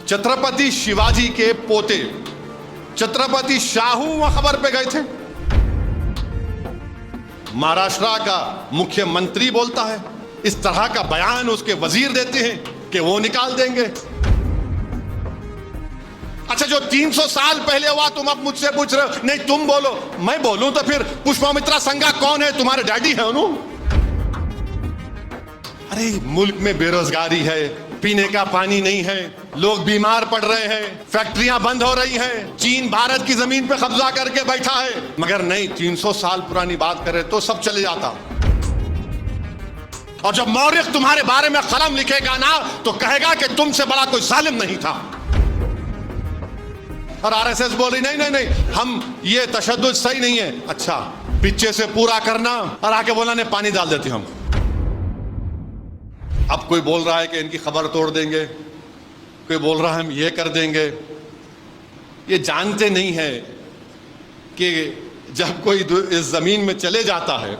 छत्रपति शिवाजी के पोते छत्रपति शाहू वहां खबर पे गए थे। महाराष्ट्र का मुख्यमंत्री बोलता है, इस तरह का बयान उसके वजीर देते हैं कि वो निकाल देंगे। अच्छा, जो 300 साल पहले हुआ तुम अब मुझसे पूछ रहे हो, नहीं तुम बोलो। मैं बोलूं तो फिर पुष्पमित्रा संघा कौन है? तुम्हारे डैडी है उन्होंने। अरे मुल्क में बेरोजगारी है, पीने का पानी नहीं है, लोग बीमार पड़ रहे हैं, फैक्ट्रियां बंद हो रही हैं, चीन भारत की जमीन पे कब्जा करके बैठा है। मगर नहीं, 300 साल पुरानी बात करे तो सब चले जाता। और जब मौर्य तुम्हारे बारे में कलम लिखेगा ना तो कहेगा कि तुमसे बड़ा कोई जालिम नहीं था। और आरएसएस बोली नहीं नहीं नहीं, हम ये तशद्दुद सही नहीं है। अच्छा, पीछे से पूरा करना और आके बोला ने पानी डाल देते हम। अब कोई बोल रहा है कि इनकी खबर तोड़ देंगे, कोई बोल रहा है हम ये कर देंगे। ये जानते नहीं है कि जब कोई इस जमीन में चले जाता है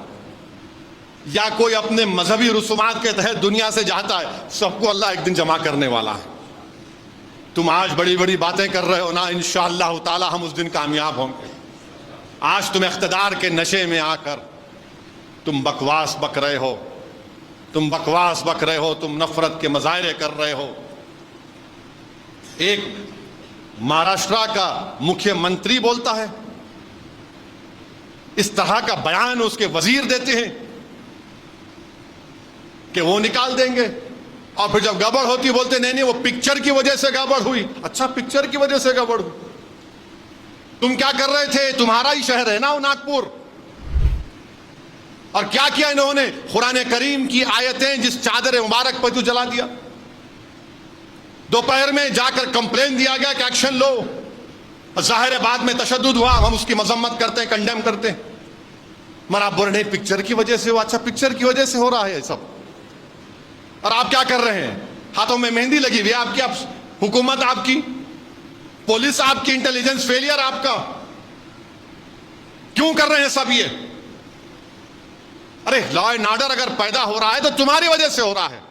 या कोई अपने मजहबी रसूमात के तहत दुनिया से जाता है, सबको अल्लाह एक दिन जमा करने वाला है। तुम आज बड़ी बड़ी बातें कर रहे हो ना, इंशाअल्लाह ताला हम उस दिन कामयाब होंगे। आज तुम इख्तिदार के नशे में आकर तुम बकवास बक रहे हो, तुम बकवास बक रहे हो, तुम नफरत के मजाहरे कर रहे हो। एक महाराष्ट्र का मुख्यमंत्री बोलता है, इस तरह का बयान उसके वजीर देते हैं कि वो निकाल देंगे। और फिर जब गड़बड़ होती बोलते नहीं नहीं वो पिक्चर की वजह से गड़बड़ हुई। अच्छा, पिक्चर की वजह से गड़बड़ हुई? तुम क्या कर रहे थे? तुम्हारा ही शहर है ना वो नागपुर। और क्या किया इन्होंने? कुरान करीम की आयतें जिस चादर मुबारक पर तू जला दिया। दोपहर में जाकर कंप्लेन दिया गया कि एक्शन लो। जाहिर है बाद में तशद्दुद हुआ, हम उसकी मजम्मत करते हैं, कंडेम करते हैं। मगर आप बोल रहे हैं पिक्चर की वजह से हुआ। अच्छा, पिक्चर की वजह से हो रहा है सब। और आप क्या कर रहे हैं? हाथों में मेहंदी लगी हुई है आपकी, आप हुकूमत आपकी, पुलिस आपकी, इंटेलिजेंस फेलियर आपका। क्यों कर रहे हैं सब ये? अरे लॉ एंड ऑर्डर अगर पैदा हो रहा है तो तुम्हारी वजह से हो रहा है।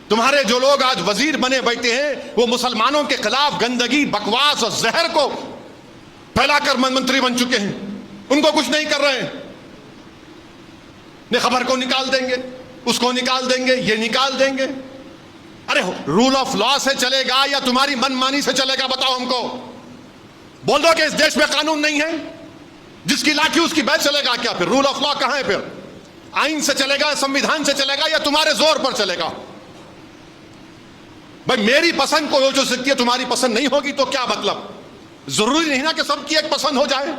तुम्हारे जो लोग आज वजीर बने बैठे हैं वो मुसलमानों के खिलाफ गंदगी, बकवास और जहर को फैलाकर मंत्री बन चुके हैं। उनको कुछ नहीं कर रहे हैं। ने खबर को निकाल देंगे, उसको निकाल देंगे, ये निकाल देंगे। अरे रूल ऑफ लॉ से चलेगा या तुम्हारी मनमानी से चलेगा? बताओ हमको। बोल दो कि इस देश में कानून नहीं है, जिसकी लाठी उसकी बैठ चलेगा क्या? फिर रूल ऑफ लॉ कहां है? फिर आइन से चलेगा, संविधान से चलेगा या तुम्हारे जोर पर चलेगा? भाई मेरी पसंद को हो सकती है, तुम्हारी पसंद नहीं होगी तो क्या मतलब? जरूरी नहीं ना कि सबकी एक पसंद हो जाए।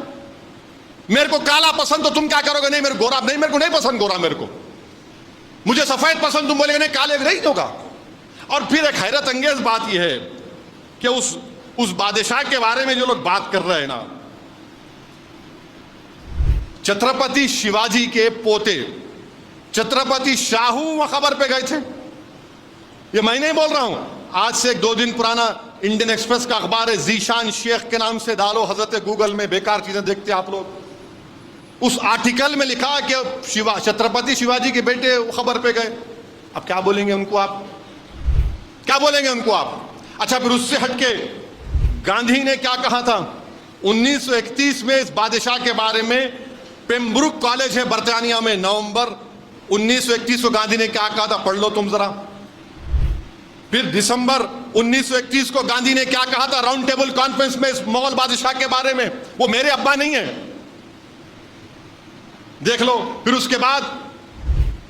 मेरे को काला पसंद तो तुम क्या करोगे? नहीं मेरे गोरा नहीं, मेरे को नहीं पसंद गोरा, मेरे को मुझे सफेद पसंद, तुम बोलेगे नहीं काले नहीं होगा। और फिर एक हैरत अंगेज बात यह है कि उस बादशाह के बारे में जो लोग बात कर रहे हैं ना, छत्रपति शिवाजी के पोते छत्रपति शाहू वहां खबर पे गए थे। ये मैं नहीं बोल रहा हूं, आज से 2 दिन पुराना इंडियन एक्सप्रेस का अखबार है, जीशान शेख के नाम से डालो हजरत गूगल में, बेकार चीजें देखते आप लोग। उस आर्टिकल में लिखा कि छत्रपति शिवाजी के बेटे खबर पे गए। अब क्या बोलेंगे उनको आप? क्या बोलेंगे उनको आप? अच्छा, फिर उससे हटके गांधी ने क्या कहा था 1931 में इस बादशाह के बारे में? पेम्ब्रुक कॉलेज है बर्तानिया में, नवंबर 1931 को गांधी ने क्या कहा था, पढ़ लो तुम जरा। फिर दिसंबर 1931 को गांधी ने क्या कहा था राउंड टेबल कॉन्फ्रेंस में इस मुगल बादशाह के बारे में? वो मेरे अब्बा नहीं है, देख लो। फिर उसके बाद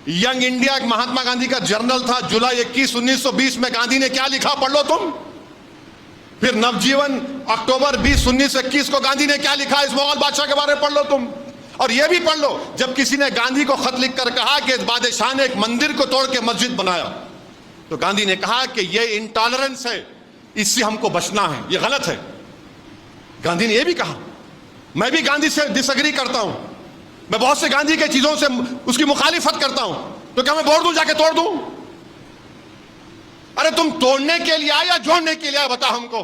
यंग इंडिया महात्मा गांधी का जर्नल था, जुलाई 21 1920 में गांधी ने क्या लिखा, पढ़ लो तुम। फिर नवजीवन अक्टूबर 20 1921 को गांधी ने क्या लिखा इस मुगल बादशाह के बारे में, पढ़ लो तुम। और यह भी पढ़ लो, जब किसी ने गांधी को खत लिखकर कहा कि इस बादशाह ने एक मंदिर को तोड़ के मस्जिद बनाया, तो गांधी ने कहा कि यह इंटॉलरेंस है, इससे हमको बचना है, यह गलत है। गांधी ने यह भी कहा। मैं भी गांधी से डिसएग्री करता हूं, मैं बहुत से गांधी के चीजों से उसकी मुखालिफत करता हूं, तो क्या मैं बोल दूं जाके तोड़ दूं? अरे तुम तोड़ने के लिए आए या जोड़ने के लिए आए, बता हमको।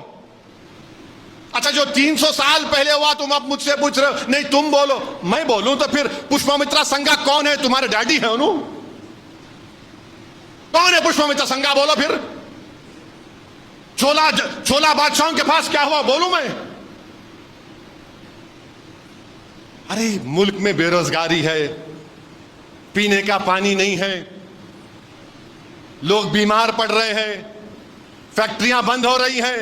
अच्छा, जो 300 साल पहले हुआ तुम अब मुझसे पूछ रहे हो, नहीं तुम बोलो। मैं बोलूं तो फिर पुष्पमित्रा संघा कौन है? तुम्हारे डैडी है उन्होंने। कौन है पुष्पमित्रा संघा? बोलो फिर। छोला बादशाहों के पास क्या हुआ बोलूं मैं? अरे मुल्क में बेरोजगारी है, पीने का पानी नहीं है, लोग बीमार पड़ रहे हैं, फैक्ट्रियां बंद हो रही हैं,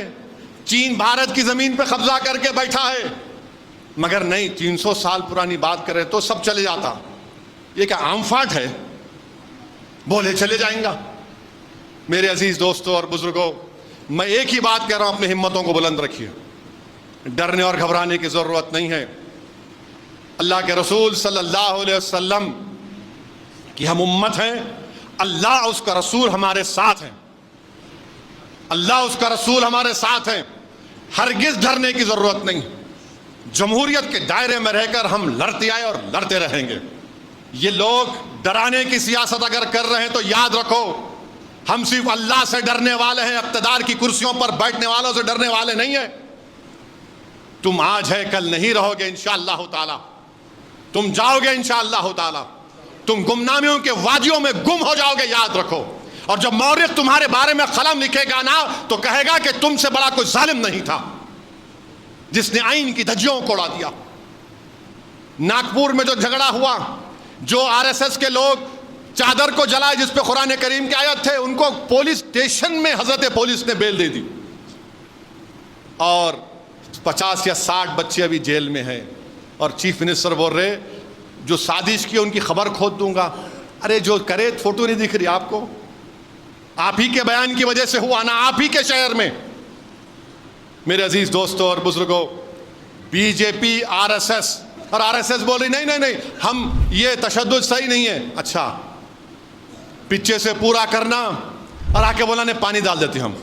चीन भारत की जमीन पर कब्जा करके बैठा है। मगर नहीं, 300 साल पुरानी बात करें तो सब चले जाता। ये क्या आमफाट है? बोले चले जाएंगा। मेरे अजीज दोस्तों और बुजुर्गों, मैं एक ही बात कह रहा हूं, अपनी हिम्मतों को बुलंद रखिए, डरने और घबराने की जरूरत नहीं है। अल्लाह के रसूल सल्लल्लाहु अलैहि वसल्लम की हम उम्मत हैं, अल्लाह उसका रसूल हमारे साथ हैं, अल्लाह उसका रसूल हमारे साथ हैं। हरगिज डरने की जरूरत नहीं। जमहूरियत के दायरे में रहकर हम लड़ते आए और लड़ते रहेंगे। ये लोग डराने की सियासत अगर कर रहे हैं तो याद रखो, हम सिर्फ अल्लाह से डरने वाले हैं, इक़्तिदार की कुर्सियों पर बैठने वालों से डरने वाले नहीं है। तुम आज है कल नहीं रहोगे इंशाअल्लाह ताला, तुम जाओगे इंशाअल्लाह ताला, तुम गुमनामियों के वादियों में गुम हो जाओगे, याद रखो। और जब मौरिख तुम्हारे बारे में कलम लिखेगा ना तो कहेगा कि तुमसे बड़ा कोई जालिम नहीं था जिसने आइन की धज्जियों को उड़ा दिया। नागपुर में जो झगड़ा हुआ, जो आरएसएस के लोग चादर को जलाए जिस पे कुरान करीम के आयत थे, उनको पुलिस स्टेशन में हजरत पुलिस ने बेल दे दी और 50 या 60 बच्चे अभी जेल में हैं। और चीफ मिनिस्टर बोल रहे जो साजिश की उनकी खबर खोद दूंगा। अरे जो करे फोटो नहीं दिख रही आपको? आप ही के बयान की वजह से हुआ ना, आप ही के शहर में। मेरे अजीज दोस्तों और बुजुर्गों, बीजेपी आरएसएस और आरएसएस बोल रही नहीं नहीं नहीं, हम ये तशद्दुद सही नहीं है। अच्छा, पीछे से पूरा करना और आके बोला ने पानी डाल देते हम।